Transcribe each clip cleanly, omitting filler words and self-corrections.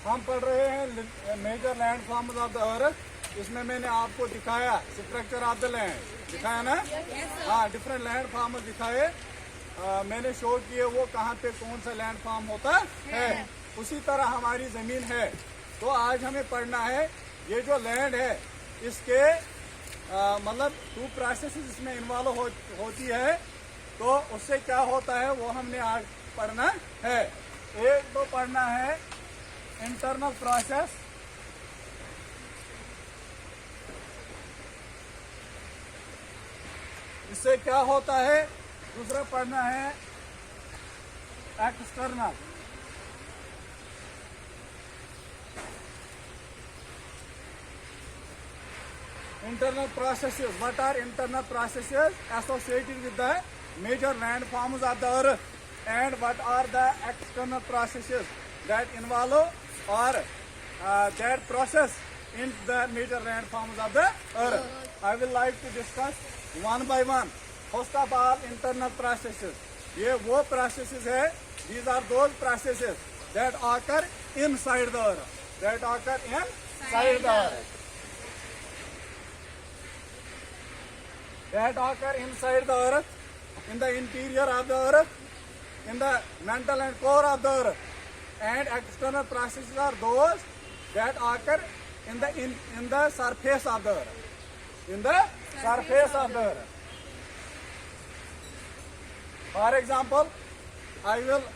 हम पढ़ रहे हैं major landforms of the earth. इसमें मैंने आपको दिखाया स्ट्रक्चर ऑफ द लैंड, दिखाया ना? हाँ, डिफरेंट लैंड फॉर्म दिखाए, मैंने शो किए वो कहाँ पे कौन सा लैंड फॉर्म होता है। उसी तरह हमारी जमीन है। तो आज हमें पढ़ना है ये जो लैंड है इसके मतलब टू प्रोसेस इसमें इन्वॉल्व होती है। तो उससे क्या होता है वो हमने आज पढ़ना है। एक तो पढ़ना है इंटरनल प्रोसेस, इससे क्या होता है। दूसरा पढ़ना है external. Internal processes. What are internal processes associated with the major landforms of the earth, and what are the external processes that involve or that process in the major landforms of the earth? I will like to discuss one by one. First of all, internal processes. ये वो processes है. These are those processes that occur inside the earth. That occur inside the earth. That occur inside the earth, in the interior of the earth, in the mantle and core of the earth. And external processes are those that occur in the surface of the earth. In the surface of the earth. For example, I will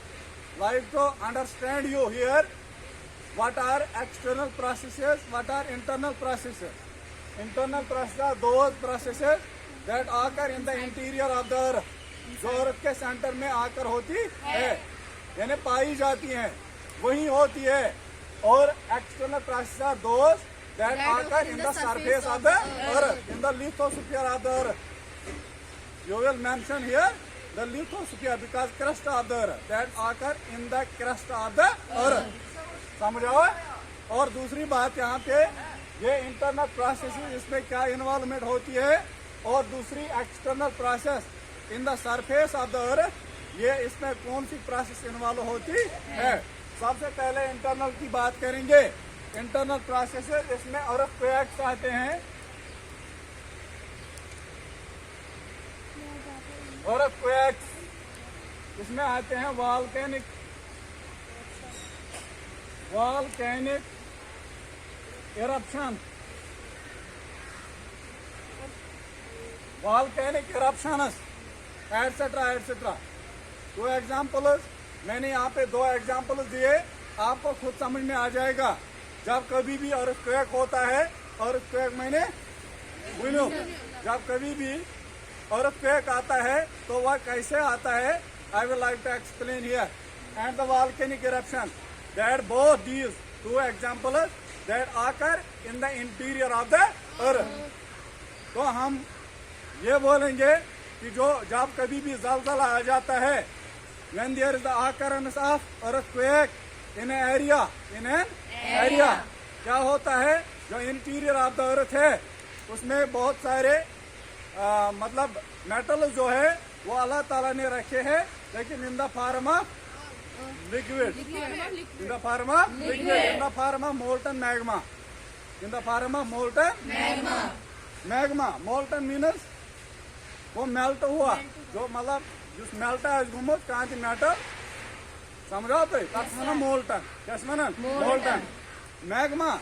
like to understand you here what are external processes, what are internal processes. Internal processes are those processes that occur in the interior of the earth, जो अर्थ के centre में आकर होती है, यानी पाई जाती हैं, वही होती है। और external processes are those that occur in the surface of the earth, in the lithosphere of the earth. You will mention here the lithosphere because crust of the earth that occur in the crust of the earth. समझ आओ? और दूसरी बात यहाँ पे ये internal processes इसमें क्या इन्वॉल्वमेंट होती है, और दूसरी external process in the surface of the अर्थ, ये इसमें कौन सी प्रोसेस इन्वॉल्व होती है। सबसे पहले इंटरनल की बात करेंगे। इंटरनल प्रोसेसेस इसमें अर्थक्वेक्स आते हैं, अर्थक्वेक्स इसमें आते हैं volcanic eruption, volcanic eruptions, etc. etc. दो एग्जाम्पल्स मैंने यहाँ पे दो एग्जाम्पल्स दिए, आपको खुद समझ में आ जाएगा। जब कभी भी अर्थक्वेक होता है, अर्थक्वेक मैंने बोलो, जब कभी भी अर्थक्वेक आता है तो वह कैसे आता है, I will like to explain here. And the volcanic eruption, that both these two examples that occur in the interior of the earth. तो हम ये बोलेंगे कि जो जब कभी भी ज़लज़ला आ जाता है, when there is the occurrence of earthquake in an area, क्या होता है, जो इंटीरियर ऑफ द अर्थ है उसमें बहुत सारे मतलब मेटल जो है वो अल्लाह ताला ने रखे हैं, लेकिन in the form of liquid, in the form of liquid, in the form of molten magma, in the form of molten magma. Molten मीनस वो मेल्ट हुआ, जो मतलब जिस मेल्ट है गुमत कहाँ थी मेटल, समझो तो तस्मना मोल्टन, तस्मना मोल्टन मैग्मा,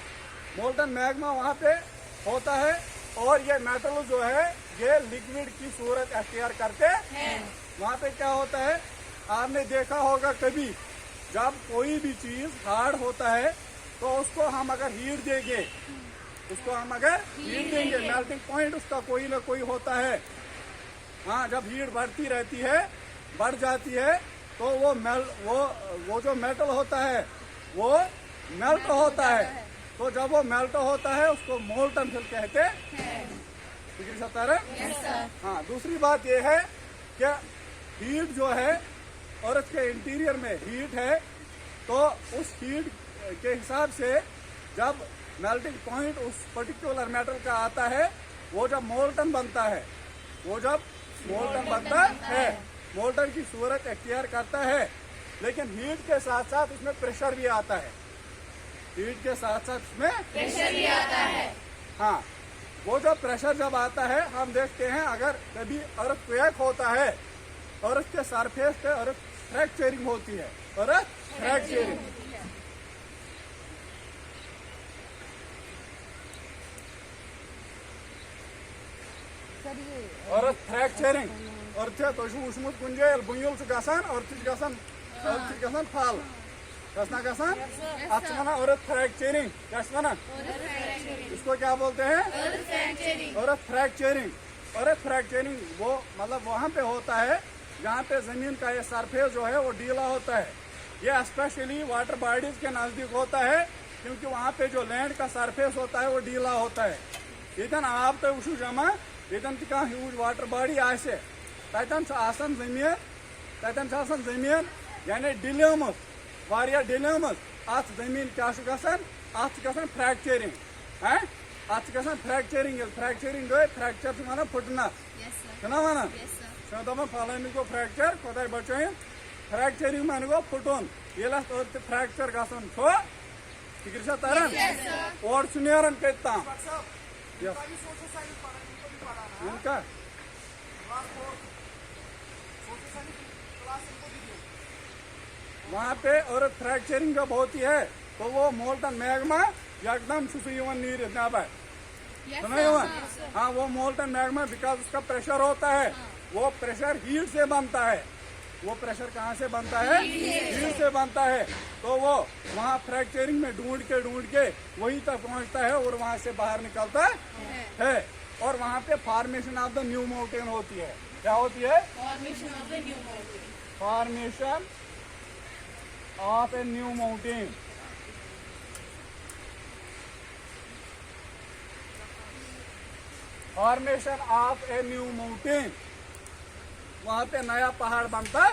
मोल्टन मैग्मा वहाँ पे होता है। और ये मेटल जो है ये लिक्विड की सूरत अख्तियार करते हैं। वहाँ पे क्या होता है, आपने देखा होगा कभी जब कोई भी चीज हार्ड होता है तो उसको हम अगर हीट देंगे, उसको हम अगर हीट देंगे, मेल्टिंग पॉइंट उसका कोई ना कोई होता है। हाँ, जब हीट बढ़ती रहती है, बढ़ जाती है, तो वो जो मेटल होता है वो मेल्ट होता है। तो जब वो मेल्ट होता है उसको मोल्टन फिर कहते हैं। हाँ, दूसरी बात ये है कि हीट जो है अर्थ के इंटीरियर में हीट है, तो उस हीट के हिसाब से जब मेल्टिंग पॉइंट उस पर्टिकुलर मेटल का आता है, वो जब मोल्टन बनता है, वो जब मोल्टन बनता है, मोल्टन की सूरत अख्तियार करता है। लेकिन हीट के साथ साथ उसमें प्रेशर भी आता है। हीट के साथ साथ उसमें प्रेशर भी आता है। हाँ, वो जो प्रेशर जब आता है हम देखते हैं अगर कभी अर्थ क्वेक होता है, अर्थ के सरफेस पे अर्थ फ्रैक्चरिंग होती है, अर्थ फ्रैक्चरिंग। अर्थ फ्रैक्चरिंग अर्थ वुचमुत कुन जाय बुनियल गसान अर्थ गसान फल गसना गसान अत वनान अर्थ फ्रैक्चरिंग। क्या वनान? इसको क्या बोलते हैं? अर्थ फ्रैक्चरिंग। अर्थ फ्रैक्चरिंग वो मतलब वहाँ पे होता है जहाँ पे जमीन का ये सरफेस जो है वो ढीला होता है। ये स्पेशली वाटर बॉडीज के नजदीक होता है क्योंकि वहाँ पे जो लैंड का सरफेस होता है वो ढीला होता है। यतन आब तो वुचु जमा यतन तह ह्यूज वाटर बॉडी आसे ततन जमीन यानी डिलेमस वारिया डिलेमस अत जमीन क्या गसान अत गसान फ्रैक्चरिंग है अत गसान फ्रैक्चरिंग फ्रैक्चरिंग गई फ्रैक्चर वन फुटना छना वन दपान फलानी गो फ्रैक्चर खुदा बचाइन फ्रैक्चरिंग मन गो फुटन ये अर्थ फ्रैक्चर गसान फिक्र तरन और नेरान कम इनका वहाँ पे और फ्रैक्चरिंग जब होती है तो वो मोल्टन मैग्मा एकदम नीर नबर हाँ वो मोल्टन मैग्मा बिकॉज उसका प्रेशर होता है, वो प्रेशर हीट से बनता है। वो प्रेशर कहाँ से बनता है? हीट से बनता है। तो वो वहाँ फ्रैक्चरिंग में ढूंढ के वहीं तक पहुँचता है और वहाँ से बाहर निकलता है और वहाँ पे formation of the new mountain होती है। क्या होती है? Formation of the new mountain. Formation of a new mountain. Formation of a new mountain, वहाँ पे नया पहाड़ बनता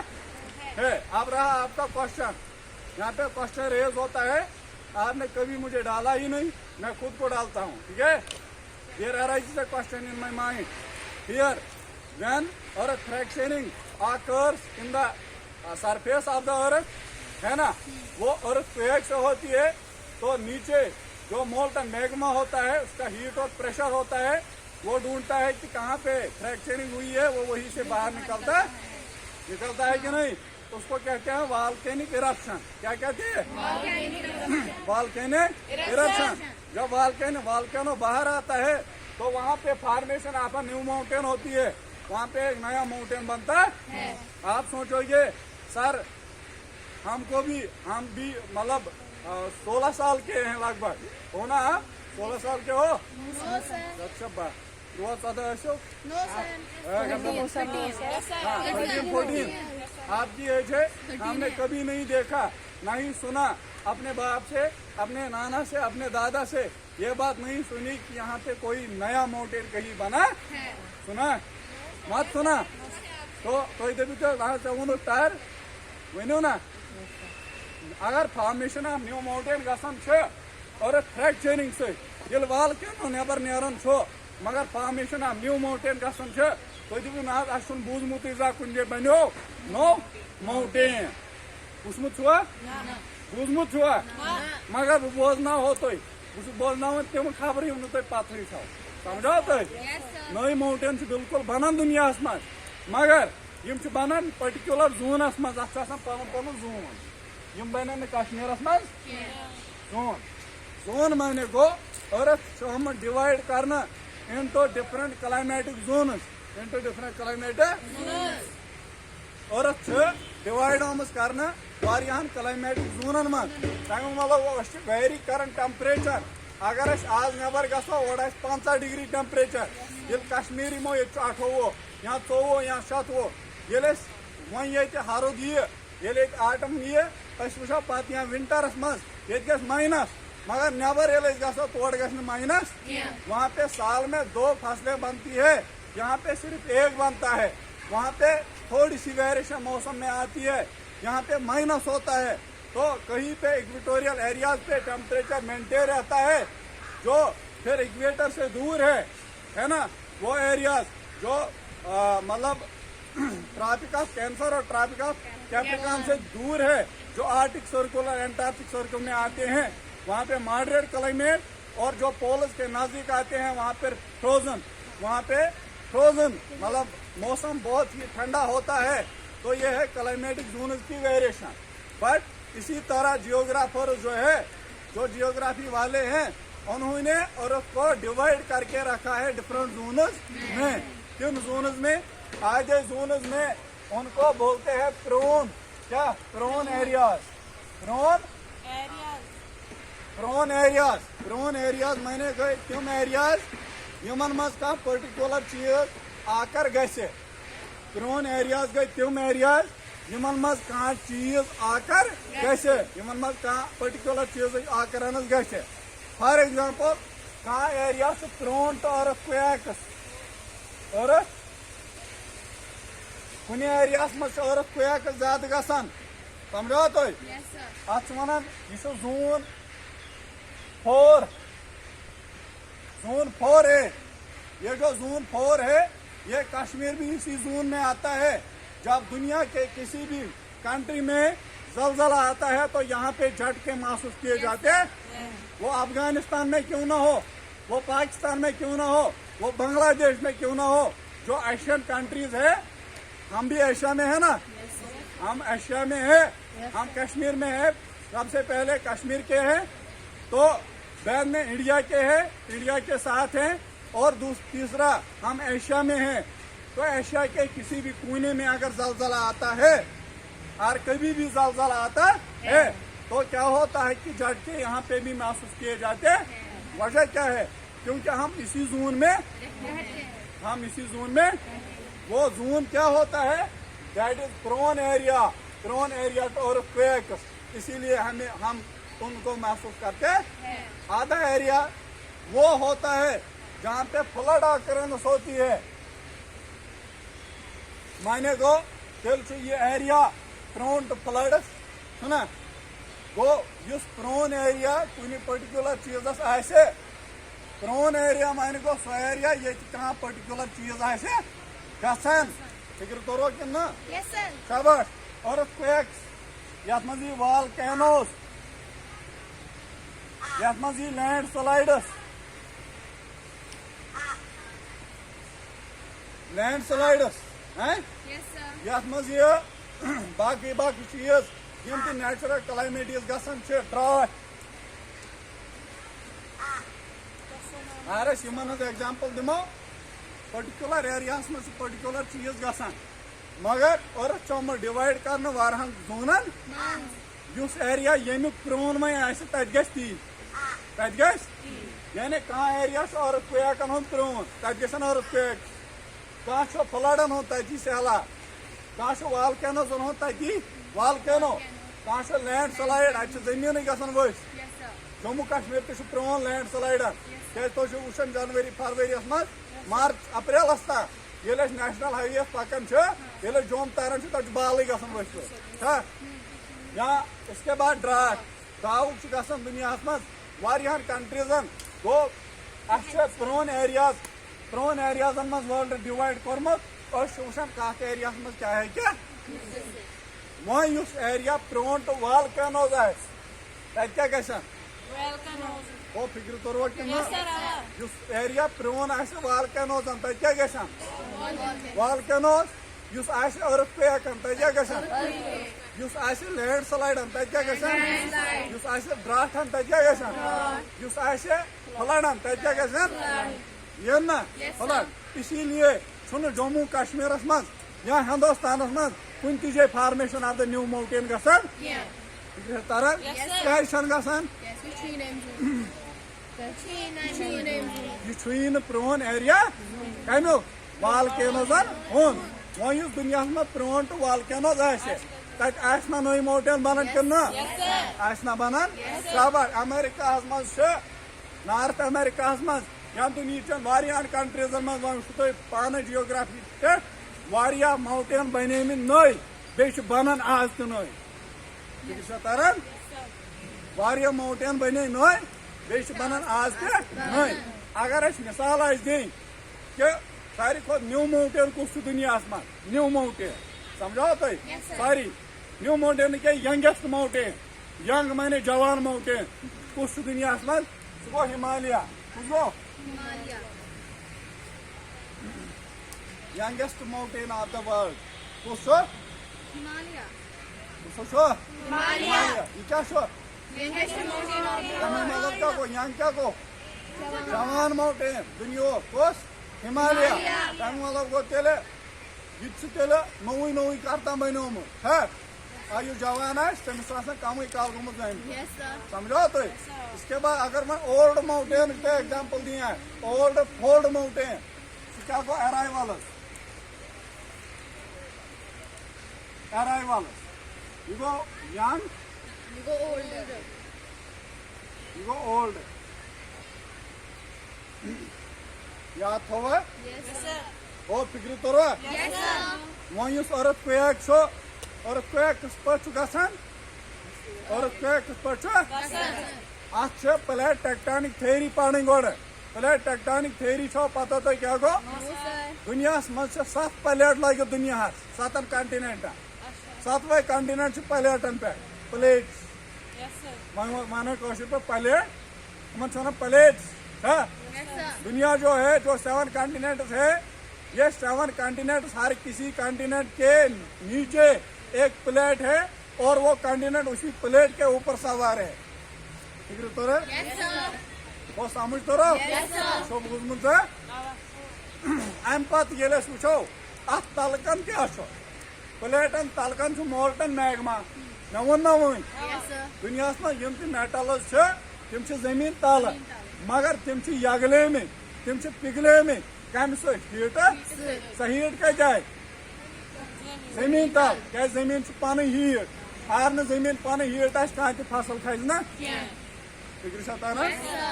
है। अब रहा आपका क्वेश्चन, यहाँ पे क्वेश्चन रेज होता है, आपने कभी मुझे डाला ही नहीं, मैं खुद को डालता हूँ। ठीक है, Here arises a question in my mind. Here, when earth fracturing occurs in the surface of the earth, है ना, वो अर्थ क्वेक से होती है तो नीचे जो मोल्टन मैग्मा होता है उसका हीट और प्रेशर होता है, वो ढूंढता है कि कहाँ पे फ्रैक्चरिंग हुई है, वो वहीं से बाहर निकलता है कि नहीं। उसको कहते हैं वॉल्केनिक इरप्शन। क्या कहते हैं? Volcanic eruption. जब वॉल्केनो बाहर आता है तो वहाँ पे फॉर्मेशन ऑफ न्यू माउंटेन होती है, वहाँ पे एक नया माउंटेन बनता है। आप सोचोगे सर हम भी मतलब 16 साल के हैं लगभग, हो ना? 16 साल के हो? आपकी एज है, हमने कभी नहीं देखा ना ही सुना अपने बाप से, अपने नाना से, अपने दादा से ये बात नहीं सुनी कि यहाँ पे कोई नया माउंटेन कहीं बना। सुना मत सुना तो इधर भी तो टायर वनो ना, अगर फॉर्मेशन ऑफ न्यू माउंटेन गसान और फ्रैक्चरिंग से ये वॉल्केनो नेबर नेरन मगर फॉर्मेशन ऑफ न्यू माउंटेन गसान तो बूझमुत कुन बनो नो माउंटेन वुचमुत बूझमुत मगर बह बोजना हो तुम बोजना तम खबर तुम पथर समझो तुम नई माउंटेन बिल्कुल बनान दुनिया मज, मगर यम बनान पर्टिकुलर जोनस मज पन पन जोन बन कश्मीर मज जोन माने गो अर्थ डिवाइड करना into different climatic zones, into different climatic अर्थ डिवाइड करना वारियान क्लाइमेटिक जोनन मज। तमें मतलब वेरी करन टेम्परेचर अगर आज नबर गो और 50 डिग्री टेम्परेचर, ये कश्मीर यमो ये 28 या 24 या 27 ये वो ये हरुद ये आटम ये वो पे या विंटरस मज ये माइनस, मगर नबर ये गो तोड़ ग माइनस। वहाँ पे साल में 2 फसलें बनती है, यहाँ पे सिर्फ एक बनता है। वहाँ पे थोड़ी सी वेरिएशन मौसम में आती है, यहाँ पे माइनस होता है। तो कहीं पे इक्वेटोरियल एरियाज पे टेम्परेचर मेंटेन रहता है, जो फिर इक्वेटर से दूर है ना, वो एरियाज जो मतलब ट्रॉपिक ऑफ कैंसर और ट्रॉपिक ऑफ कैप्रिकॉर्न से दूर है, जो आर्टिक सर्कल और एंटार्क्टिक सर्कल में आते हैं, वहाँ पे मॉडरेट क्लाइमेट, और जो पोल्स के नजदीक आते हैं वहाँ पर फ्रोजन, वहाँ पे फ्रोजन मतलब मौसम बहुत ही ठंडा होता है। तो ये है क्लाइमेटिक जोन्स की वेरिएशन। बट इसी तरह जियोग्राफर जो है, जो जियोग्राफी वाले हैं, उन्होंने अर्थ को डिवाइड करके रखा है डिफरेंट जोन्स में। किन जोन्स में? आधे जोन्स में उनको बोलते हैं प्रोन, क्या? प्रोन एरियाज, प्रोन एरियाज माने गए तम एरियाज यमन मज कह पर्टिकुलर चीज आकर गसे। प्रोन एरियाज गए तम एरियाज यमन मज कह चीज आकर गसे, यमन मज कह पर्टिकुलर चीज आकर गसे। फॉर एग्जांपल कह एरिया प्रोन टू अर्थक्वेक्स, कुछ एरिया मज अर्थक्वेक्स ज्यादा गसान, समझो तुम? अत वन यह जोन 4 है। ये जो जोन 4 है ये कश्मीर भी इसी जोन में आता है। जब दुनिया के किसी भी कंट्री में जलजला आता है तो यहाँ पे झटके महसूस किए जाते हैं। वो अफगानिस्तान में क्यों ना हो, वो पाकिस्तान में क्यों ना हो, वो बांग्लादेश में क्यों ना हो, जो एशियन कंट्रीज है, हम भी एशिया में है ना, हम एशिया में है, हम कश्मीर में है, सबसे पहले कश्मीर के हैं, तो बाद में इंडिया के हैं, इंडिया के साथ हैं, और तीसरा हम एशिया में हैं। तो एशिया के किसी भी कोने में अगर जलजला आता है और कभी भी जलजला आता है तो क्या होता है कि झटके यहाँ पे भी महसूस किए जाते हैं। वजह क्या है? क्योंकि हम इसी जोन में, वो जोन क्या होता है? That is prone area to earthquakes, इसीलिए हम उनको महसूस करते हैं। आधा एरिया वो होता है जहाँ पे फ्लड ऑकरेंस होती है, माने गो तेल ये एरिया प्रोन टू फ्लड्स, सुना गो इस प्रोन एरिया कुछ पर्टिकुलर चीजस आसे, प्रोन एरिया माने गो सो एरिया ये कहाँ पर्टिकुलर चीज आसे गसान, फिक्र तोरो कि ना? शाबाश। अर्थक्वेक्स, यथ मज वॉल्केनोस, यथ मज लैंड स्लाइड्स, हैं? यथ मज बाकी चीज यम ते नेचुरल क्लाइमेटीज गसन ड्राट। अगर यमन एग्जाम्पल दिमो, पर्टिकुलर एरियास में पर्टिकुलर चीज गसान, मगर अर्थ चो डिवाइड कर वारहन जोनन, उस एरिया यमुक प्रोन में आसे तत ती, यानी कह एरिया अर्थक्वेकन हूं प्रोन, तत गसन अर्थक्वेक, कह फ्लडन हूं तती सैलाब, कह वॉल्केनोस हूं तती वॉल्केनो, कह लैंड स्लाइड, अत जमीन गसन वस। जम्मू कश्मीर तो प्रोन लैंड स्लाइडन, क्या तुम वुचान जनवरी फरवरी मज मार्च अप्रैल तक ये नेशनल हाईवे पकान ये जोम तरन तक बाल गसन वस। या इसके बाद ड्राउट गसन दुनिया मज वारियान कंट्रीजन, गो प्रोन एरियाजन मज वर्ल्ड डिवाइड कोर्मुत, वुचान कत एरिया मज क्या है क्या वह उस एरिया प्रोन टू वॉल्केनोज क्या गसन वो फिक्र तोरो कि एरिया प्रोन वॉल्केनोज तत क्या गसन वॉल्केनोज, अर्थक्वेकन तत क्या गसन, लैंड स्लाइडन तत क्या गसन, ड्राटन तत क्या गसन, फ्लडन तत क्या गसन, ये ना फ्लड। इसीलिए जम्मू कश्मीर मज या हिंदुस्तान मज कुन जाए formation of the new mountain गसान तरह क्या गसान, यह प्रोन एरिया कमुक वॉल्केनोजन हूं। वह दुनिया में प्रोन टू वॉल्केनोज तत नई माउंटेन बनान कि ना बनान। शाबाश। अमेरिका मज नॉर्थ अमेरिका मज या दुनिया वारियान कंट्रीजन मज वो पान जियोग्राफी पे वारिया माउंटेन बने नई बे बनान आज तो नई तरन, वारिया माउंटेन बने नई बे बनान आज तो नई। अगर मिसाल दिन कि सारी खुद न्यू माउंटेन कुछ दुनिया मज न्यू माउंटेन, समझो तुम सारी न्यू माउंटेन क्या यंगेस्ट माउंटेन, यंग माने जवान माउंटेन कुछ दुनिया मज सह हिमालय गो youngest mountain of the world कुछ Himalaya. ये क्या show Youngest mountain of the तमें मतलब क्या को यंग क्या को जवान माउंटेन दुनिया कुछ हिमालय तमें मतलब को तेले तेले नई करता बनोमुत है आयु जवान तमिस कम काल गुमुत Yes, sir. समझो तो इसके बाद अगर मैं ओल्ड माउंटेन पे एग्जांपल दिया है ओल्ड फोल्ड माउंटेन क्या को arrivals you go young You go older. you go old याद थोड़ा Yes, sir. ओ फिक्र तोरा Yes, sir. वहीं उस earthquake छो earthquake किस पर चुका सन earthquake किस पर चुका अच्छा प्लेट टेक्टोनिक थ्योरी पढ़ने गोड़ प्लेट टेक्टोनिक थ्योरी छो पता तो क्या को No, sir. दुनिया में से 7 प्लेट लगे दुनिया 7 कंटिनेंट 7वें कंटिनेंट प्लेटन पे प्लेट मानो कौशल पे प्लेट हम प्लेट्स है Yes, sir. दुनिया जो है जो 7 कंटिनेंट्स है ये 7 कंटिनेंट्स हर किसी कंटिनेंट के नीचे एक प्लेट है और वो कंटिनेंट उसी प्लेट के ऊपर सवार है ठीक है तो Yes, sir. वो समझ तो रहो Yes, sir. सब बुझमुत है अम पत ये वो अत तलकन क्या प्लेटन तलकन मोल्टन मैग्मा मे वो वन Yes, sir. दुनिया में मेटल्स तम जमीन तल मगर तम यगले में तम पिघले में कम हीट सह हीट कत जाए जमीन तल क्या जमीन पन हीट अगर न जमीन पन हीट कह फसल खज ना फिक्र ताना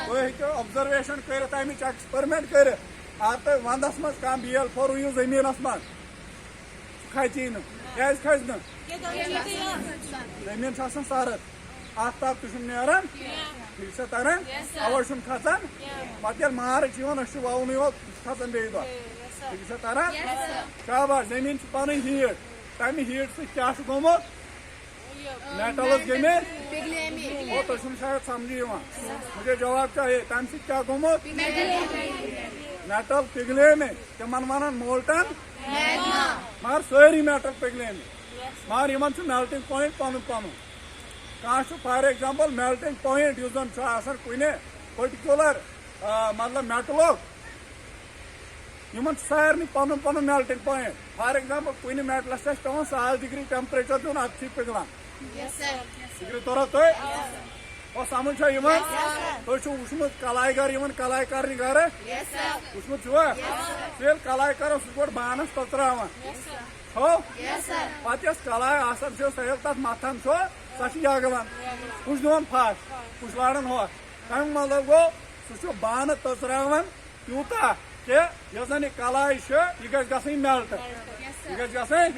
तुम हेको ऑब्जर्वेशन कर अमिच एक्सपेरिमेंट कर अगर तुम वंदस मज कह बेल फोरू जमीन मज खची न क्या खज न जमीन सरद आफ्ताब तरान ठीक तरान अवे खचान पे मार्च वावन खचान बे दह ठीक तरान शाबाश जमीन पन हीट तमि हीट क्या गोमुत मेटल्स गमे वो तुम शायद समझी मुझे जवाब चाहिए तम क्या गोमुत मेटल पिघले में तिमन वन मोल्टन मगर सारी मेटल पिघले में मगर इन मेल्टिंग पॉइंट पन पन कह फॉर एग्जाम्पल मेल्टिंग पॉइंट उस कुन पर्टिकुलर मतलब मेटलो इन सारे पन पन मेल्टिंग पॉइंट फॉर एग्जाम्पल कुन मेटलस पे 100 डिग्री टेम्परेचर दिन अत पिघलान Yes, sir. फिक्र तोरा तुम वो समझ तुम वुचमुत कलाईगर कलाई कर गर Yes, sir. वुचमुत ये कलाई करो सह बानस तत्रावान हो Yes, sir. पे कलाई सहेल तथ मथान सह यगलान कुछ दिवान फस कुछ लाड़न हो तम मतलब गो सह बान तत्रावान यूता कि यह कलाई यह गई मेल्ट यह गई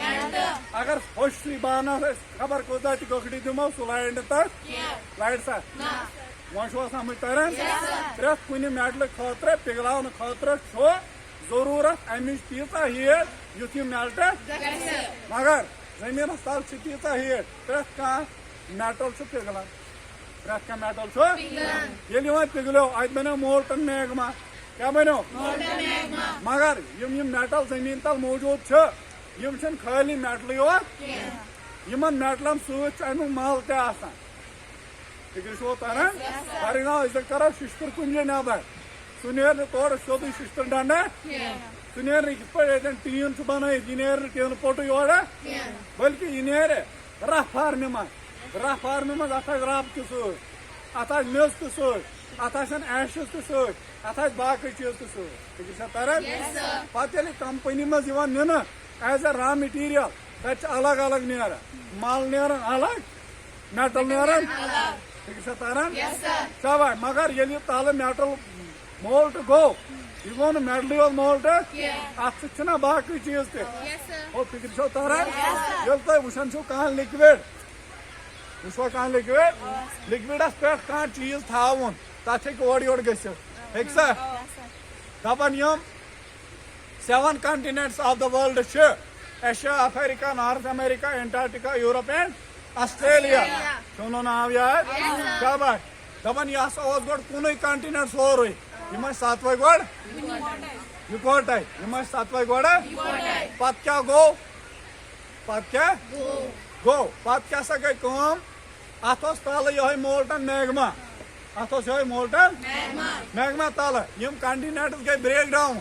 अगर होश बाना खबर कोता गकड़ी दिमो सह लाइट तथ लाइट सा वो समझ तरन प्रेत कुन मेटल खतर पिघलावन खतर जरूरत अमिच तीचा हीट युथ यह मेल्ट मगर जमीन तल तीचा हीट प्रेत कह मेटल पिघलान प्रेत कह मेटल ये पिघलो अत बनो मोल्टन मैग्मा क्या बनो मगर यम मेटल जमीन तल मौजूद खाली मेटल योत मेटलन समिक मल तन फिक्र तरह फॉर एग्जाम्पल करो शिश्तर कुंजे नबर सह नेर तौर सोद शिश्तर डंडा सह नेर टीन बन यह नेर टीन पोटु योर बल्कि यह नेर रफ फार्म मज अत रब तथ मेज तथ एशज तथ बाकी चीज तक तरह पे कंपनी मज नीन एज ए रॉ मटीरियल तक अलग अलग नेर मल नेर अलग मेटल नेर ठीक तरह शाबाश मगर ये तल मेटल मोल्ट गो यह गो मेटल योत मोल्ट अत बाकी चीज Yes, sir. तो फिक्र तरह ये तुम वुचान कह लिक्विड वो कह लिक्विडस पे कह चीज थावन तथ ओर योर गा दपान 7 continents of the world Asia Africa North America Antarctica Europe and Australia چونو ناو یاد Yes, sir. شاباش دپان یہ ہسا اوس گۄڈٕ کُنُے کنٹِنیٚنٹ سورُے یِم ٲسۍ سَتوَے گۄڈٕ یِکوٹے یِم ٲسۍ سَتوَے گۄڈٕ پتہٕ کیٛاہ گوٚو پتہٕ کیٛاہ گوٚو پتہٕ کیٛاہ سا گٔے کٲم اتھ اوس تلہٕ یِہوے مولٹن میگما اتھ اوس یِہوے مولٹن میگما تلہٕ یِم کنٹِنیٚنٹٕس گٔے بریک ڈاوُن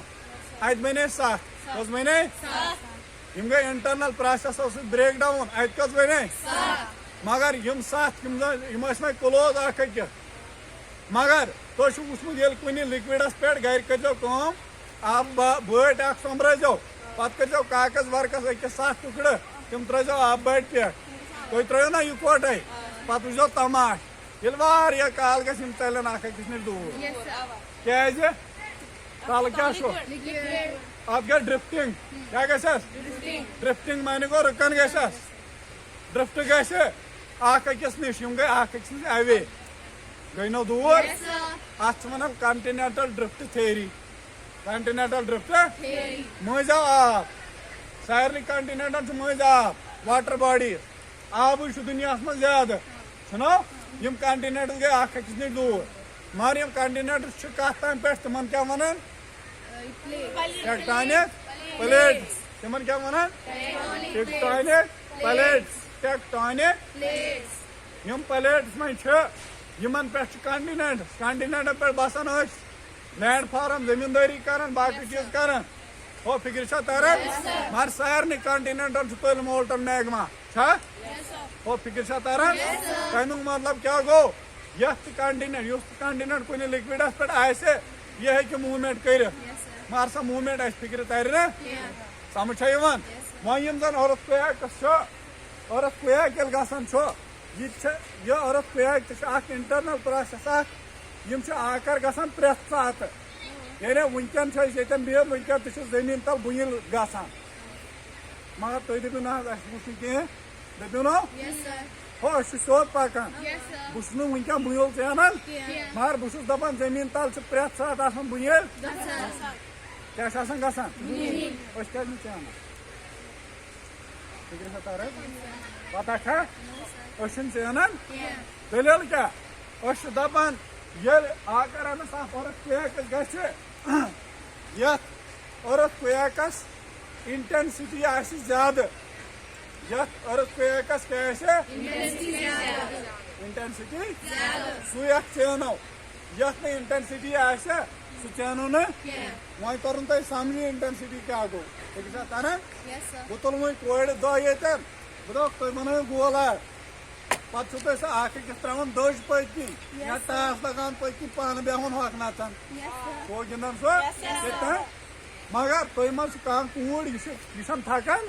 اتہِ بنے سَتھ کٔژ بنے یِم گٔے انٹرنل پروسیسو سۭتۍ بریک ڈاوُن اتہِ کٔژ بنے مگر یِم سَتھ یِم ٲسۍ وۄنۍ کلوز اکھ أکِس مگر تُہۍ چھُو وٕچھمُت ییٚلہِ کُنہِ لِکوِڈس پٮ۪ٹھ گرِ کٔرۍزیو کٲم آبہٕ بٲٹۍ اکھ سوٚمبرٲیزیو پتہٕ کٔرۍزیو کاغذ ورقس أکِس 7 ٹُکڑٕ تِم ترٲیزیو آبہٕ باٹہِ پٮ۪ٹھ تُہۍ ترٲیِو نا یِکوٹے پتہٕ وٕچھزیو تماش ییٚلہِ واریاہ کال گژھِ یِم ژَلن اکھ أکِس نِش دوٗر Yes, sir. کیٛازِ تلہٕ کیٛاہ چھُ Liquid. اتھ گژھِ ڈرفٹنگ کیٛاہ گژھٮ۪س ڈرفٹنگ معنی گوٚو رُکن گژھٮ۪س ڈرفٹ گژھِ اکھ أکِس نِش یِم گٔے اکھ أکِس نِش اوے گٔے نو دوٗر Yes, sir. اتھ چھِ ونان کنٹِنیٚنٹل ڈرفٹ تھیری کنٹِنیٚنٹل ڈرفٹ Theory. مٔنٛزۍ آو آب سارنٕے کنٹِنیٚنٹن چھُ مٔنٛزۍ آب واٹر باڈی آبٕے چھُ دُنیاہس منٛز زیادٕ چھُنہ یِم کنٹِنیٚنٹٕس گٔے اکھ أکِس نِش دوٗر مگر یِم کنٹِنیٚنٹٕس چھِ کتھ تام پٮ۪ٹھ تِمن کیٛاہ ونان ٹیکٹونِک پلیٹس تِمن کیٛاہ ونان ٹیکٹونِک پلیٹس ٹیکٹونِک Plates. یِم پلیٹس منٛز چھِ یِمن پٮ۪ٹھ چھِ کنٹِنیٚنٹس کنٹِنیٚنٹن پٮ۪ٹھ بسان ٲسۍ لینڈ فارم زٔمیٖندٲری کران باقٕے چیٖز کران ہو فِکرِ چھا تران مگر سارنٕے کنٹِنیٚنٹن چھُ تٔلۍ مولٹن میگما چھا ہو فِکر چھا تران تمیُک مطلب کیٛاہ گوٚو یتھ تہِ کنٹِنیٚنٹ یُس تہِ کنٹِنیٚنٹ کُنہِ لِکوِڈس پٮ۪ٹھ آسہِ یہِ ہیٚکہِ موٗمینٹ کٔرِتھ مگر سۄ موٗمینٹ اسہِ فِکرِ ترِ نا سمجھ چھا یِوان وۄنۍ یِم زن أرٕتھ کویکٕس چھُ أرٕتھ کویک ییٚلہِ گژھان چھُ یہِ تہِ چھِ یہِ أرٕتھ کویک تہِ چھُ اکھ انٹرنل پروسیس اکھ یِم چھِ آکر گژھان پرٛٮ۪تھ ساتہٕ یعنی وٕنکیٚن چھِ أسۍ ییٚتٮ۪ن بِہِتھ وٕنکیٚن تہِ چھِ زٔمیٖن تل بُنیل گژھان مگر تُہۍ دٔپِو نہ حظ اسہِ وٕچھ نہٕ کینٛہہ دٔپِو نہ Yes, sir. ہو أسۍ چھِ سیوٚد پکان Yes, sir. بہٕ چھُس نہٕ وٕنکیٚن بُنیل ژینان Yeah. مگر بہٕ چھُس دپان زٔمیٖن تل چھِ پرٛٮ۪تھ ساتہٕ آسان بُنیل Gasa. کیٛاہ چھِ آسان گژھان أسۍ کیٛازِ نہٕ ژینان فِکرِ چھا تران پتہ چھا أسۍ چھِنہٕ ژینان Yeah. دٔلیٖل کیٛاہ أسۍ چھِ دپان ییٚلہِ اگر أمِس اکھ أرٕتھ کویکٕس گژھِ یتھ أرٕتھ کویکس انٹینسٹی آسہِ زیادٕ یتھ أرٕتھ کویکس کیٛاہ آسہِ انٹینسٹی سُے اکھ ژینو یتھ نہٕ انٹینسٹی آسہِ سُہ ژینو نہٕ وۄنۍ کوٚرُن تۄہہِ سمجھی انٹینسٹی کیٛاہ گوٚو فِکرِ چھا تران Yes, sir. بہٕ تُلہٕ وۄنۍ کورِ دۄہ ییٚتٮ۪ن بہٕ دپکھ تُہۍ بنٲیِو گول آر پتہٕ چھُو تۄہہِ سُہ اکھ أکِس تراوان دٔج پٔتۍ کِنۍ یا ٹاس لگاوان پٔتۍ کِنۍ پانہٕ بیہوان ہۄکھ نژان Yes, sir. سُہ گِنٛدان سُہ ییٚتٮ۪ن مگر تُہۍ ما چھُ کانٛہہ کوٗر یہِ چھَنہٕ تھکان